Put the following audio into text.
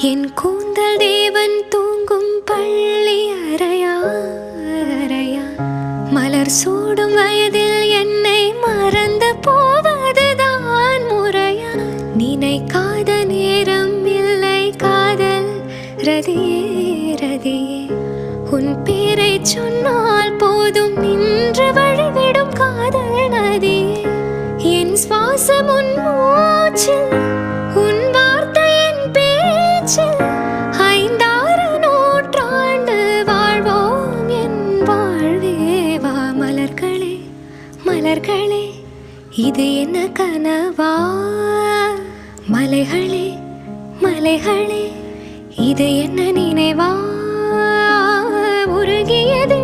என் கூந்தல் தேவன் தூங்கும் பள்ளி அறையா அறையா மலர் சூடும் வயதில் என்னை மறந்து போவதுதான் முறையா நினைக்காத நேரம் இல்லை காதல் ரதியே ரதியே உன் பேரை சொன்னால் போதும் நின்று வழிவிடும் காதல் நதியே என் சுவாசம் உன் மூச்சில் உன் வார்த்தையின் பேச்சில் 5-6 நூற்றாண்டு வாழ்வோம் என் வாழ்வேவா மலர்களே மலர்களே இது என்ன கனவா மலைகளே மலைகளே இது என்ன நினைவா உருகியது